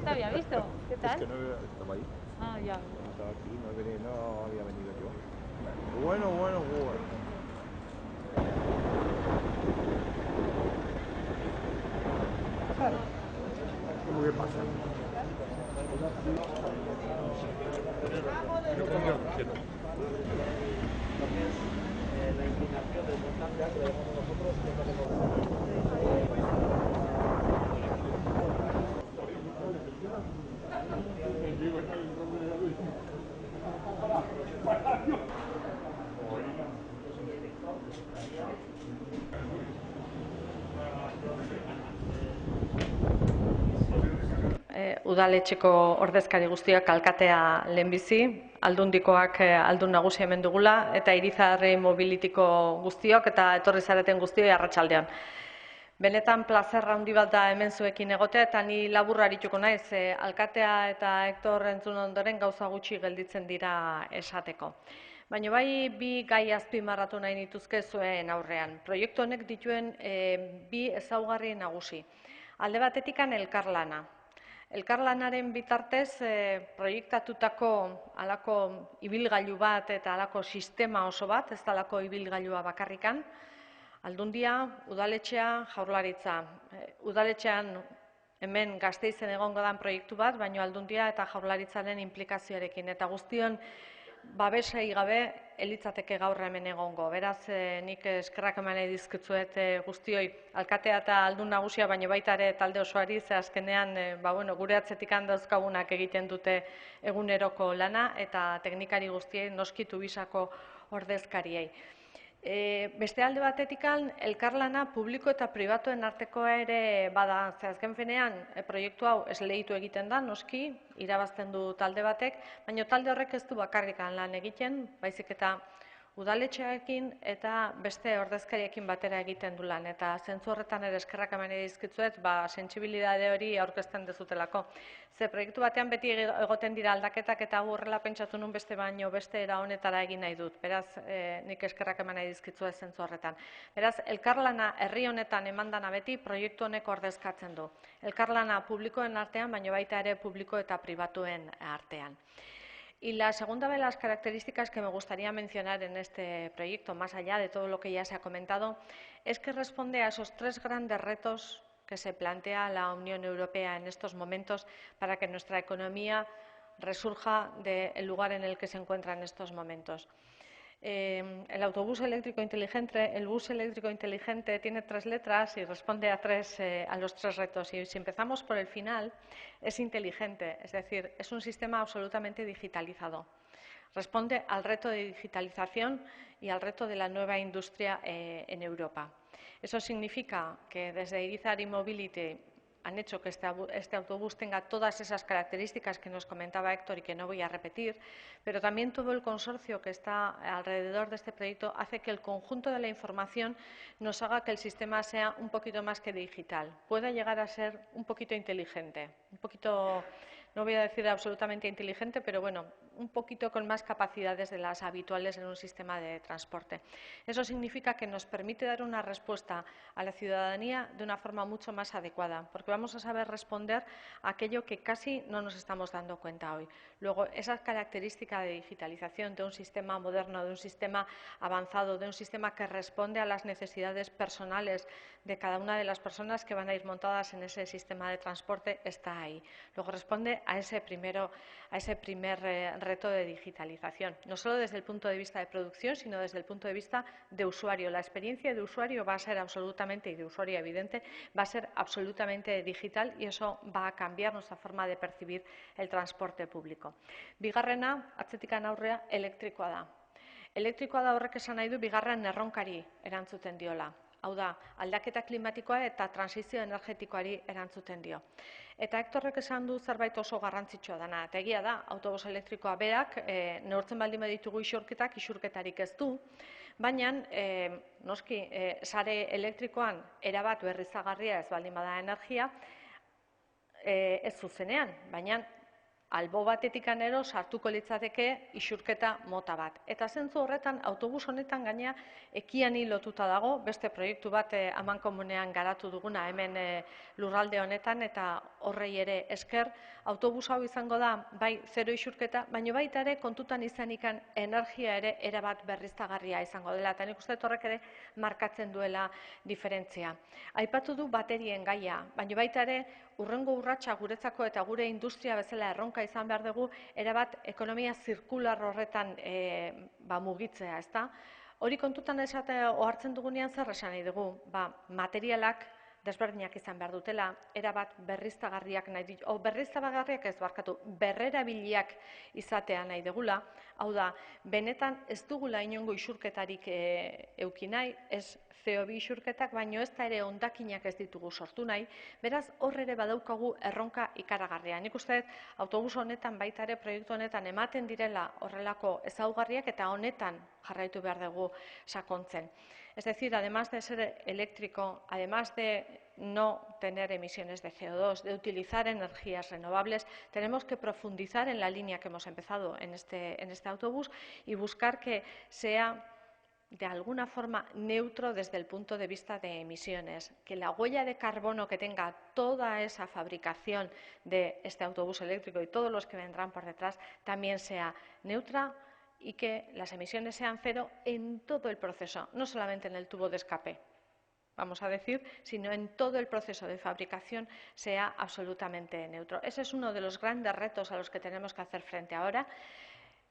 No te había visto. ¿Qué Es tal? que no estaba ahí. Ah, ya. Estaba aquí, no había venido yo. Bueno, bueno, bueno. ¿Cómo que pasa? Yo con yo, quieto. La inclinación del montante que llamamos nosotros, que es lo que Udaletxeko ordezkari guztiak alkatea lehenbizi, aldundikoak aldun nagusi hemen dugula, eta Irizarri mobilitiko guztiok eta etorri zareten guztioi arratsaldean. Benetan plazer handi bat da hemen zuekin egotea, eta ni labur arituko naiz, alkatea eta Hektor entzun ondoren gauza gutxi gelditzen dira esateko. Baina bai bi gai azpimarratu nahi nituzke zuen aurrean. Proiektu honek dituen bi ezaugarri nagusi. Alde batetikan elkarlana. Elkarlanaren bitartez proiektatutako halako ibilgailu bat eta halako sistema oso bat, ez dalako ibilgailua bakarrikan, Aldundia, udaletxea, jaurlaritza. Udaletxean hemen Gasteizen egongo dan proiektu bat, baina Aldundia eta jaurlaritzaren implikazioarekin. Eta guztion babesei gabe elitzateke gaur hemen egongo. Beraz, nik eskerrak eman nahi dizkitzuet guztioi alkatea eta aldun nagusia, baina baita ere talde osoari, ze azkenean gure atzetik dauzkagunak egiten dute eguneroko lana eta teknikari guztiei noskitu bisako ordezkariei. Beste alde batetikan, elkarlana publiko eta pribatuen artekoa ere bada. Azken finean, proiektu hau esleitu egiten da, noski, irabazten du talde batek, baina talde horrek ez du bakarrikan lan egiten, baizik eta udaletxeekin eta beste ordezkariekin batera egiten du lan. Eta zentzu horretan ere eskerrak eman dizkitzuet, sentsibilitate hori aurkezten dezutelako. Ze proiektu batean beti egoten dira aldaketak eta horrela pentsatu nun beste baino beste era honetara egin nahi dut. Beraz, nik eskerrak eman nahi dizkitzuet zentzu horretan. Beraz, elkarlana herri honetan emandana beti proiektu honek ordezkatzen du. Elkarlana publikoen artean, baina baita ere publiko eta pribatuen artean. Y la segunda de las características que me gustaría mencionar en este proyecto, más allá de todo lo que ya se ha comentado, es que responde a esos tres grandes retos que se plantea la Unión Europea en estos momentos para que nuestra economía resurja del lugar en el que se encuentra en estos momentos. El autobús eléctrico inteligente, el bus eléctrico inteligente tiene tres letras y responde a los tres retos. Y si empezamos por el final, es inteligente, es decir, es un sistema absolutamente digitalizado. Responde al reto de digitalización y al reto de la nueva industria en Europa. Eso significa que desde Irizarri Mobility han hecho que este autobús tenga todas esas características que nos comentaba Héctor y que no voy a repetir, pero también todo el consorcio que está alrededor de este proyecto hace que el conjunto de la información nos haga que el sistema sea un poquito más que digital, pueda llegar a ser un poquito inteligente, un poquito, no voy a decir absolutamente inteligente, pero bueno, un poquito con más capacidades de las habituales en un sistema de transporte. Eso significa que nos permite dar una respuesta a la ciudadanía de una forma mucho más adecuada, porque vamos a saber responder a aquello que casi no nos estamos dando cuenta hoy. Luego, esa característica de digitalización de un sistema moderno, de un sistema avanzado, de un sistema que responde a las necesidades personales de cada una de las personas que van a ir montadas en ese sistema de transporte, está ahí. Luego responde a ese primer reto de digitalización, no solo desde el punto de vista de producción, sino desde el punto de vista de usuario. La experiencia de usuario va a ser absolutamente, y de usuario evidente, va a ser absolutamente digital y eso va a cambiar nuestra forma de percibir el transporte público. Bigarrena, atzetikan aurrea, elektrikoa da. Elektrikoa da horrek esan nahi du bigarren erronkari erantzuten diola. Hau da, aldaketa klimatikoa eta transizio energetikoari erantzuten dio. Eta Hektorrek esan du zerbait oso garrantzitsua dana. Eta egia da, autobus elektrikoa berak, neurtzen baldin baditugu isurketak, isurketarik ez du, baina, noski, sare elektrikoan erabat berriztagarria ez baldin bada energia, ez zuzenean, baina albo batetik ero sartuko litzateke isurketa mota bat. Eta zentzu horretan, autobus honetan gaina ekiani lotuta dago, beste proiektu bat amankomunean garatu duguna hemen lurralde honetan, eta horrei ere esker, autobus hau izango da, bai zero isurketa, baina baita ere kontutan izanikan energia ere erabat berriztagarria izango dela, eta nik uste horrek ere markatzen duela diferentzia. Aipatu du baterien gaia, baina baita ere urrengo urratsa guretzako eta gure industria bezala erronka izan behar dugu erabat ekonomia zirkular horretan mugitzea, ezta? Hori kontutan ohartzen dugunean zer esan nahi dugu? Materialak desberdinak izan behar dutela, erabat berriztagarriak nahi ditu, berriztagarriak ez barkatu, berrerabiliak izatea nahi dugula, hau da, benetan ez dugula inongo isurketarik euki nahi, ez CO2 isurketak, baino ez da ere hondakinak ez ditugu sortu nahi, beraz hor ere badaukagu erronka ikaragarria. Nik uste autobus honetan baita ere proiektu honetan ematen direla horrelako ezaugarriak eta honetan jarraitu behar dugu sakontzen. Es decir, además de ser eléctrico, además de no tener emisiones de CO2, de utilizar energías renovables, tenemos que profundizar en la línea que hemos empezado en este autobús y buscar que sea de alguna forma neutro desde el punto de vista de emisiones, que la huella de carbono que tenga toda esa fabricación de este autobús eléctrico y todos los que vendrán por detrás también sea neutra y que las emisiones sean cero en todo el proceso, no solamente en el tubo de escape, vamos a decir, sino en todo el proceso de fabricación sea absolutamente neutro. Ese es uno de los grandes retos a los que tenemos que hacer frente ahora,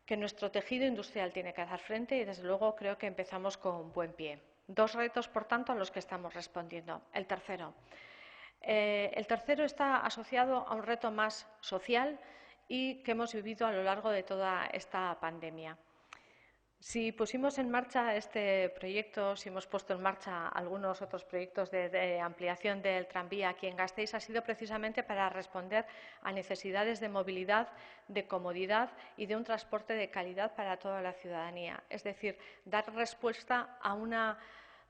que nuestro tejido industrial tiene que hacer frente y, desde luego, creo que empezamos con buen pie. Dos retos, por tanto, a los que estamos respondiendo. El tercero está asociado a un reto más social y que hemos vivido a lo largo de toda esta pandemia. Si pusimos en marcha este proyecto, si hemos puesto en marcha algunos otros proyectos de ampliación del tranvía aquí en Gasteiz, ha sido precisamente para responder a necesidades de movilidad, de comodidad y de un transporte de calidad para toda la ciudadanía. Es decir, dar respuesta a una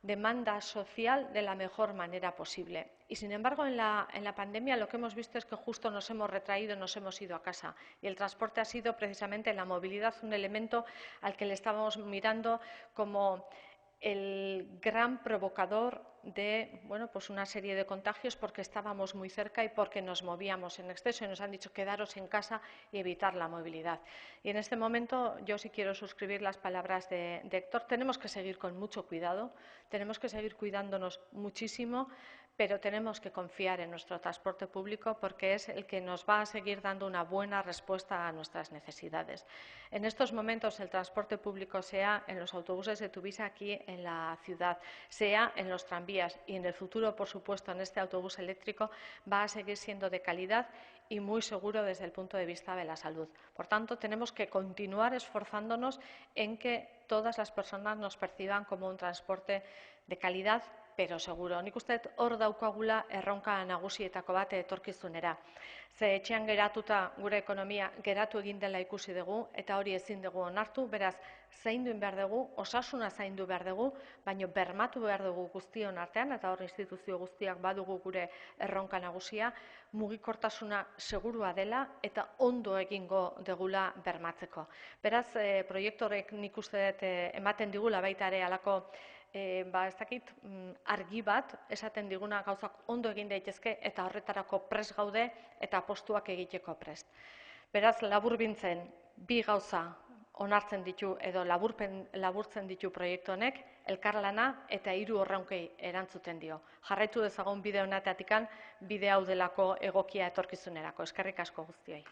demanda social de la mejor manera posible. Y, sin embargo, en la pandemia lo que hemos visto es que justo nos hemos retraído, nos hemos ido a casa. Y el transporte ha sido precisamente la movilidad un elemento al que le estábamos mirando como el gran provocador de una serie de contagios, porque estábamos muy cerca y porque nos movíamos en exceso y nos han dicho quedaros en casa y evitar la movilidad. Y en este momento yo sí quiero suscribir las palabras de Héctor. Tenemos que seguir con mucho cuidado, tenemos que seguir cuidándonos muchísimo, pero tenemos que confiar en nuestro transporte público porque es el que nos va a seguir dando una buena respuesta a nuestras necesidades. En estos momentos el transporte público, sea en los autobuses de Tuvisa aquí en la ciudad, sea en los tranvías y en el futuro, por supuesto, en este autobús eléctrico, va a seguir siendo de calidad y muy seguro desde el punto de vista de la salud. Por tanto, tenemos que continuar esforzándonos en que todas las personas nos perciban como un transporte de calidad, pero seguro. Nik uste hor daukagula erronka nagusietako bat etorkizunera. Ze etxean geratuta gure ekonomia geratu egin dela ikusi dugu eta hori ezin dugu onartu, beraz zaindu behar dugu, osasuna zaindu behar dugu, baina bermatu behar dugu guztion artean, eta hor instituzio guztiak badugu gure erronka nagusia, mugikortasuna segurua dela eta ondo egingo degula bermatzeko. Beraz, proiektu horrek nik uste dut ematen digula baita ere halako ez dakit, argi bat esaten diguna gauzak ondo egin daitezke eta horretarako prest gaude eta apostuak egiteko prest. Beraz, laburbintzen bi gauza onartzen ditu edo laburtzen ditu proiektu honek, elkarlana eta 3 erronkei erantzuten dio. Jarraitu dezagun bide honetatik bide hau delako egokia etorkizunerako. Eskerrik asko guztioi.